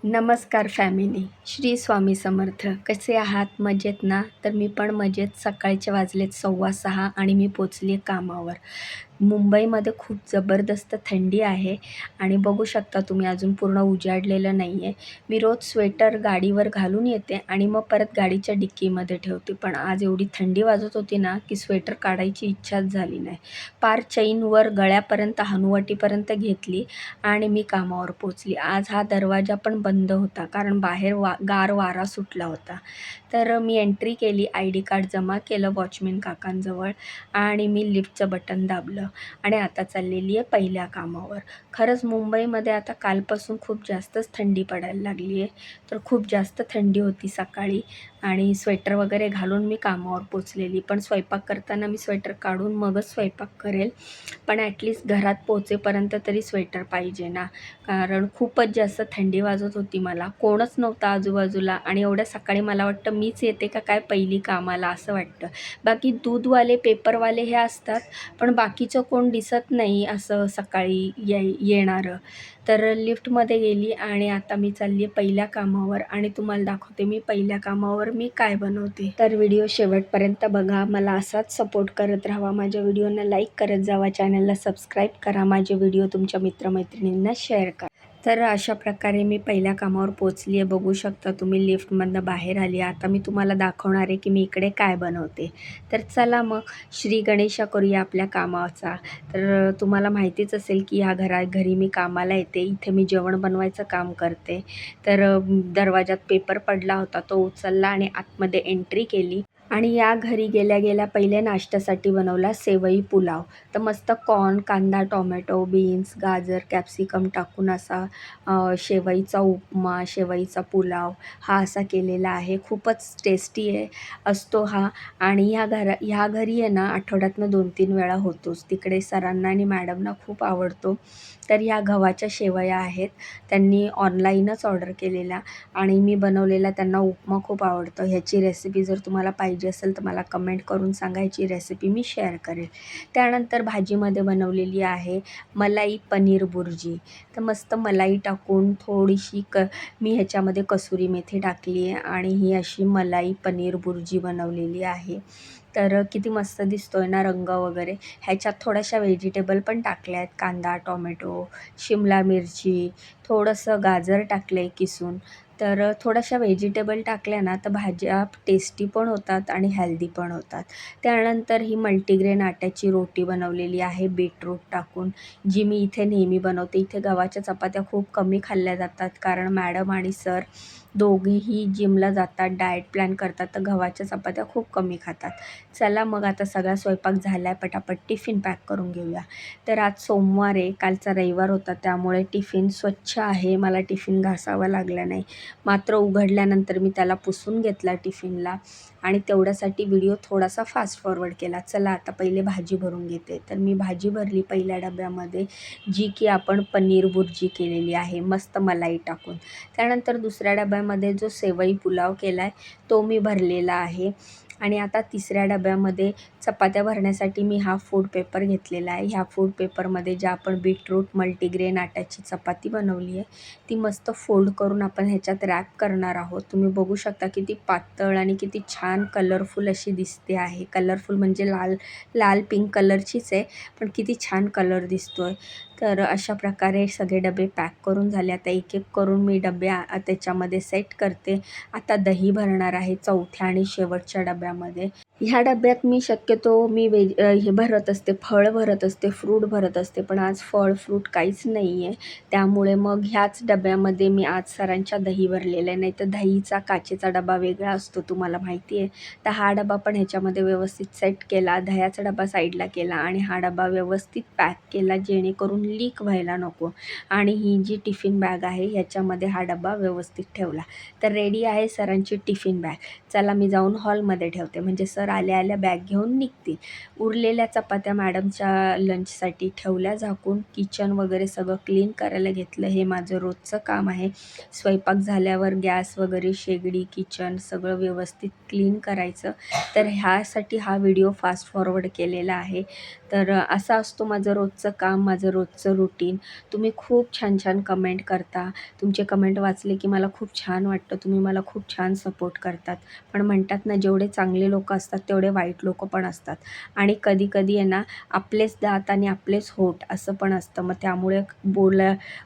नमस्कार फॅमिली, श्री स्वामी समर्थ. कसे आहात? मजेत ना? तर मी पण मजेत. सकाळचे वाजलेत 6:15 आणि मी पोचली कामावर. मुंबईमध्ये खूप जबरदस्त थंडी आहे आणि बघू शकता तुम्ही अजून पूर्ण उजाडलेलं नाही आहे. मी रोज स्वेटर गाडीवर घालून येते आणि मग परत गाडीच्या डिक्कीमध्ये ठेवते. पण आज एवढी थंडी वाजत होती ना, की स्वेटर काढायची इच्छाच झाली नाही. पार चैनवर गळ्यापर्यंत, हनुवटीपर्यंत घेतली आणि मी कामावर पोचली. आज हा दरवाजा पण बंद होता कारण बाहेर गार वारा सुटला होता. तर मी एंट्री केली, ID कार्ड जमा केलं वॉचमन काकांजवळ आणि मी लिफ्टचं बटन दाबलं आणि आता चाललेली आहे पहिल्या कामावर. खरंच मुंबईमध्ये आता कालपासून खूप जास्तच थंडी पडायला लागली आहे. तर खूप जास्त थंडी होती सकाळी आणि स्वेटर वगैरे घालून मी कामावर पोचलेली. पण स्वयंपाक करताना मी स्वेटर काढून मगच स्वयंपाक करेल. पण ॲटलीस्ट घरात पोहोचेपर्यंत तरी स्वेटर पाहिजे ना, कारण खूपच जास्त थंडी वाजत होती मला. कोणच नव्हतं आजूबाजूला आणि एवढ्या सकाळी मला वाटतं मीच येते का काय पहिली कामाला असं वाटतं. बाकी दूधवाले, पेपरवाले हे असतात, पण बाकीचं कोण दिसत नाही असं सकाळी येणारं. तर लिफ्टमध्ये गेली आणि आता मी चालली आहे पहिल्या कामावर आणि तुम्हाला दाखवते मी पहिल्या कामावर मी काय बनवते. तर व्हिडिओ शेवटपर्यंत बघा. मला असाच सपोर्ट करत राहावा. माझ्या व्हिडिओना लाईक करत जावा, चॅनलला सबस्क्राईब करा, माझे व्हिडिओ तुमच्या मित्रमैत्रिणींना शेअर करा. तर अशा प्रकारे मी पहिल्या कामावर पोचली आहे. बघू शकता तुम्ही लिफ्टमधनं बाहेर आली. आता मी तुम्हाला दाखवणार आहे की मी इकडे काय बनवते. तर चला मग श्री गणेशा करूया आपल्या कामाचा. तर तुम्हाला माहितीच असेल की ह्या घरी मी कामाला येते. इथे मी जेवण बनवायचं काम करते. तर दरवाजात पेपर पडला होता, तो उचलला आणि आतमध्ये एंट्री केली आणि या घरी गेल्या पहिले नाश्त्यासाठी बनवला सेवई पुलाव. तर मस्त कॉर्न, कांदा, टोमॅटो, बीन्स, गाजर, कॅप्सिकम टाकून असा शेवईचा उपमा, शेवईचा पुलाव हा असा केलेला आहे. खूपच टेस्टी असतो हा आणि ह्या घरी आहे ना आठवड्यातनं 2-3 वेळा होतोच. तिकडे सरांना आणि मॅडमना खूप आवडतो. तर ह्या गव्हाच्या शेवया आहेत. त्यांनी ऑनलाईनच ऑर्डर केलेल्या आणि मी बनवलेला त्यांना उपमा खूप आवडतो. ह्याची रेसिपी जर तुम्हाला पाहिजे असेल तर मला कमेंट करून सांगा, ह्याची रेसिपी मी शेअर करेल. त्यानंतर भाजीमध्ये बनवलेली आहे मलाई पनीर बुर्जी. तर मस्त मलाई टाकून थोडीशी मी ह्याच्यामध्ये कसुरी मेथी टाकली आहे आणि ही अशी मलाई पनीर बुर्जी बनवलेली आहे. तर किती मस्त दिसतो आहे ना रंग वगैरे. ह्याच्यात थोड्याशा व्हेजिटेबल पण टाकल्या आहेत. कांदा, टोमॅटो, शिमला मिरची, थोडंसं गाजर टाकलं आहे किसून. तर थोड्याशा व्हेजिटेबल टाकल्या ना तर भाज्या टेस्टी पण होतात आणि हेल्दी पण होतात. त्यानंतर ही मल्टीग्रेन आट्याची रोटी बनवलेली आहे बीटरूट टाकून, जी मी इथे नेहमी बनवते. इथे गव्हाच्या चपात्या खूप कमी खाल्ल्या जातात कारण मॅडम आणि सर दोघेही जिमला जातात, डाएट प्लॅन करतात, तर गव्हाच्या चपात्या खूप कमी खातात. चला मग आता सगळा स्वयंपाक झाला आहे, पटापट टिफिन पॅक करून घेऊया. तर आज सोमवार आहे, कालचा रविवार होता त्यामुळे टिफिन स्वच्छ आहे. मला टिफिन घासावा लागला नाही. मात्र उघडल्यानंतर मी त्याला पुसून घेतला टिफिनला आणि तेवढ्यासाठी व्हिडिओ थोडासा फास्ट फॉरवर्ड केला. चला आता पहिले भाजी भरून घेते. तर मी भाजी भरली पहिल्या डब्यामध्ये, जी की आपण पनीर बुर्जी केलेली आहे मस्त मलाई टाकून. त्यानंतर दुसऱ्या डब्यामध्ये जो सेवई पुलाव केला आहे तो मी भरलेला आहे आणि आता तिसऱ्या डब्यामध्ये चपात्या भरण्यासाठी मी हा फूड पेपर घेतलेला आहे. ह्या फूड पेपरमध्ये ज्या आपण बीटरूट मल्टीग्रेन आट्याची चपाती बनवली आहे ती मस्त फोल्ड करून आपण ह्याच्यात रॅप करणार आहोत. तुम्ही बघू शकता किती पातळ आणि किती छान कलरफुल अशी दिसते आहे. कलरफुल म्हणजे लाल पिंक कलरचीच आहे, पण किती छान कलर दिसतो आहे. तर अशा प्रकारे सगळे डबे पॅक करून झाले. आता एक एक करून मी डबे त्याच्यामध्ये सेट करते. आता दही भरणार आहे चौथ्या आणि शेवटच्या डब्यामध्ये. ह्या डब्यात मी शक्यतो हे भरत असते, फळ भरत असते, फ्रूट भरत असते, पण आज फळ फ्रूट काहीच नाही आहे. त्यामुळे मग ह्याच डब्यामध्ये मी आज सरांच्या दही भरलेलं आहे. नाही तर दहीचा काचेचा डबा वेगळा असतो, तुम्हाला माहिती आहे. तर हा डबा पण ह्याच्यामध्ये व्यवस्थित सेट केला, दह्याचा डबा साईडला केला आणि हा डबा व्यवस्थित पॅक केला जेणेकरून लीक व्हायला नको. आणि ही जी टिफिन बॅग आहे ह्याच्यामध्ये हा डबा व्यवस्थित ठेवला. तर रेडी आहे सरांची टिफिन बॅग. चला मी जाऊन हॉलमध्ये ठेवते म्हणजे सर आल्या बॅग घेऊन निघतील. उरलेल्या चपात्या मॅडमच्या लंचसाठी ठेवल्या झाकून. किचन वगैरे सगळं क्लीन करायला घेतलं. हे माझं रोजचं काम आहे. स्वयंपाक झाल्यावर गॅस वगैरे, शेगडी, किचन सगळं व्यवस्थित क्लीन करायचं. तर ह्यासाठी हा व्हिडिओ फास्ट फॉरवर्ड केलेला आहे. तर असं असतो माझं रोजचं काम, माझं रोजचं रुटीन. तुम्ही खूप छान छान कमेंट करता. तुमचे कमेंट वाचले की मला खूप छान वाटतं. तुम्ही मला खूप छान सपोर्ट करतात. पण म्हणतात ना, जेवढे चांगले लोकं असतात तेवढे वाईट लोकं पण असतात. आणि कधी-कधी आहे ना, आपलेच दात आणि आपलेच होठ असं पण असतं. मग त्यामुळे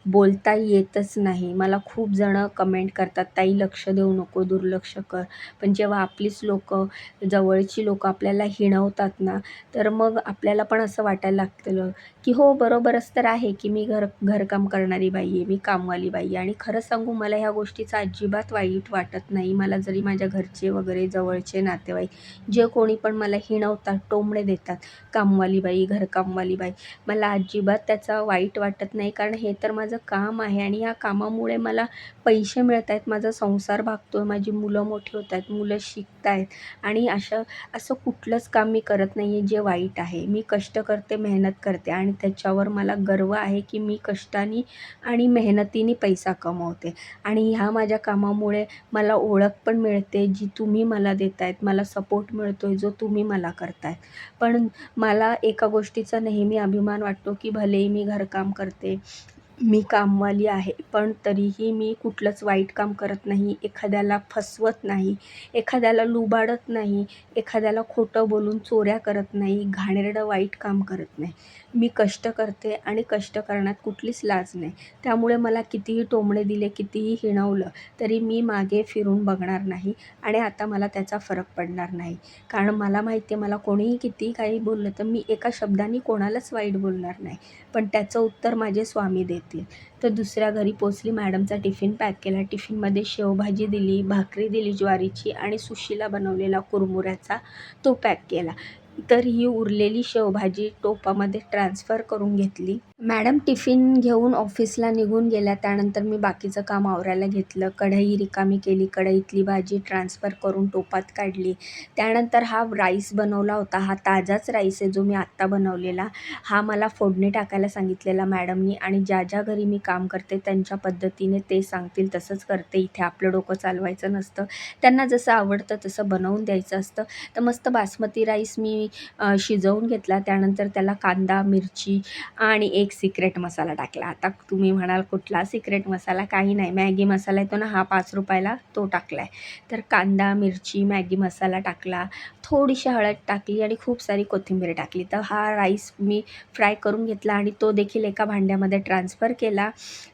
बोलता येतच नाही. मला खूप जणं कमेंट करतात, "ताई लक्ष देऊ नको, दुर्लक्ष कर." पण जेव्हा आपलीच लोकं, जवळची लोकं आपल्याला हिणवतात ना, तर मग आपल्याला पण असं वाटायला लागतं, की हो बरोबरच तर आहे, की मी घरकाम करणारी बाई आहे, मी कामवाली बाई आहे. आणि खरं सांगू मला ह्या गोष्टीचं अजिबात वाईट वाटत नाही. मला जरी माझ्या घरचे वगैरे जवळचे नातेवाईक जे कोणी पण मला हिणवतात, टोमणे देतात, कामवाली बाई, घरकामवाली बाई, मला अजिबात त्याचा वाईट वाटत नाही. कारण हे तर माझं काम आहे आणि या कामामुळे मला पैसे मिळत आहेत, माझा संसार भागतो आहे, माझी मुलं मोठी होत आहेत, मुलं शिकत आहेत. आणि असं कुठलंच काम मी करत नाही आहे जे वाईट आहे. मी कष्ट करते, मेहनत करते आणि त्याच्यावर मला गर्व आहे, की मी कष्टाने आणि मेहनतीने पैसा कमवते. आणि ह्या माझ्या कामामुळे मला ओळख पण मिळते, जी तुम्ही मला देतायत. मला सपोर्ट मिळतो आहे, जो तुम्ही मला करताय. पण मला एका गोष्टीचा नेहमी अभिमान वाटतो, की भलेही मी घरकाम करते, मी कामवाली आहे, पण तरीही मी कुठलंच वाईट काम करत नाही, एखाद्याला फसवत नाही, एखाद्याला लुबाडत नाही, एखाद्याला खोटं बोलून चोऱ्या करत नाही, घाणेरडं वाईट काम करत नाही. मी कष्ट करते आणि कष्ट करण्यात कुठलीच लाज नाही. त्यामुळे मला कितीही टोमणे दिले, कितीही हिणवलं, तरी मी मागे फिरून बघणार नाही आणि आता मला त्याचा फरक पडणार नाही. कारण मला माहिती आहे, मला कोणीही कितीही काही बोललं, तर मी एका शब्दाने कोणालाच वाईट बोलणार नाही. पण त्याचं उत्तर माझे स्वामी देतील. तर दुसऱ्या घरी पोचली, मॅडमचा टिफिन पॅक केला. टिफिनमध्ये शेवभाजी दिली, भाकरी दिली ज्वारीची आणि सुशीला बनवलेला कुरमुऱ्याचा तो पॅक केला. तर ही उरलेली शेवभाजी टोपामध्ये ट्रान्सफर करून घेतली. मॅडम टिफिन घेऊन ऑफिसला निघून गेल्या. त्यानंतर मी बाकीचं काम आवरायला घेतलं. कढई रिकामी केली, कढईतली भाजी ट्रान्सफर करून टोपात काढली. त्यानंतर हा राईस बनवला होता. हा ताजाच राईस आहे जो मी आत्ता बनवलेला. हा मला फोडणी टाकायला सांगितलेला मॅडमनी आणि ज्या घरी मी काम करते त्यांच्या पद्धतीने ते सांगतील तसंच करते. इथे आपलं डोकं चालवायचं नसतं. त्यांना जसं आवडतं तसं बनवून द्यायचं असतं. तर मस्त बासमती राईस मी शिजवून घेतला. त्यानंतर त्याला कांदा, मिरची आणि एक सिक्रेट मसाला टाकला. आता तुम्ही म्हणाल कुठला सिक्रेट मसाला? काही नाही, मॅगी मसाला येतो ना, हा ₹5 तो टाकला आहे. तर कांदा, मिरची, मॅगी मसाला टाकला, थोडीशी हळद टाकली आणि खूप सारी कोथिंबीर टाकली. तर हा राईस मी फ्राय करून घेतला आणि तो देखील एका भांड्यामध्ये ट्रान्सफर केला.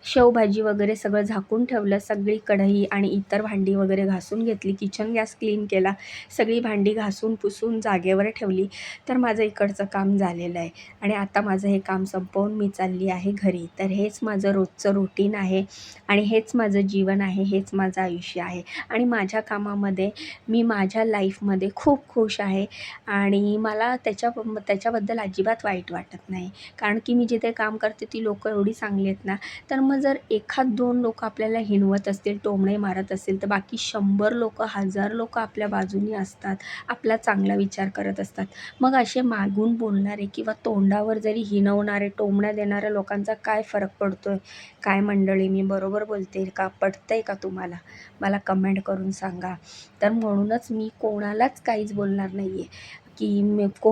शेवभाजी वगैरे सगळं झाकून ठेवलं. सगळी कढई आणि इतर भांडी वगैरे घासून घेतली. किचन गॅस क्लीन केला. सगळी भांडी घासून पुसून जागेवर ठेवली. तर माझं इकडचं काम झालेलं आहे आणि आता माझं हे काम संपवून मी चालली आहे घरी. तर हेच माझं रोजचं रुटीन आहे आणि हेच माझं जीवन आहे, हेच माझं आयुष्य आहे. आणि माझ्या कामामध्ये मी माझ्या लाईफमध्ये खूप खुश आहे आणि मला त्याच्याबद्दल अजिबात वाईट वाटत नाही. कारण की मी जिथे काम करते ती लोकं एवढी चांगली आहेत ना, तर मग जर 1-2 लोकं आपल्याला हिणवत असतील, टोमणे मारत असतील, तर बाकी 100 लोकं, 1000 लोकं आपल्या बाजूनी असतात, आपला चांगला विचार करत असतात. मग असे मागून बोलणारे किंवा तोंडावर जरी हिणवणारे, टोमण्या देणाऱ्या लोकांचा काय फरक पडतोय? काय मंडळी, मी बरोबर बोलते का? पटतंय का तुम्हाला? मला कमेंट करून सांगा. तर म्हणूनच मी कोणालाच काहीच बोलणार नाही आहे, की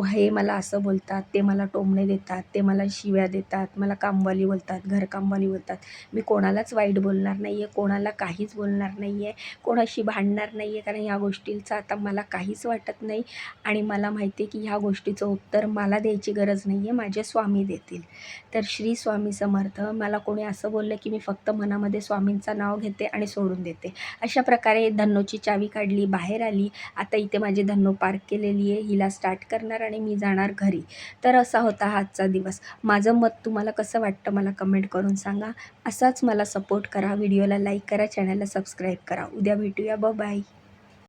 हे मला असं बोलतात, ते मला टोमणे देतात, ते मला शिव्या देतात, मला कामवाली बोलतात, घरकामवाली बोलतात. मी कोणालाच वाईट बोलणार नाही आहे, कोणाला काहीच बोलणार नाही आहे, कोणाशी भांडणार नाही आहे. कारण ह्या गोष्टींचं आता मला काहीच वाटत नाही आणि मला माहिती आहे, की ह्या गोष्टीचं उत्तर मला द्यायची गरज नाही आहे, माझे स्वामी देतील. तर श्री स्वामी समर्थ. मला कोणी असं बोललं, की मी फक्त मनामध्ये स्वामींचं नाव घेते आणि सोडून देते. अशा प्रकारे धन्नोची चावी काढली, बाहेर आली. आता इथे माझी धन्नो पार्क केलेली आहे. हिला स्टार्ट करणार आणि मी जाणार घरी. तर असा होता हा आजचा दिवस. माझं मत तुम्हाला कसं वाटतं मला कमेंट करून सांगा. असाच मला सपोर्ट करा. व्हिडिओला लाईक करा, चॅनलला सबस्क्राईब करा. उद्या भेटूया. बाय.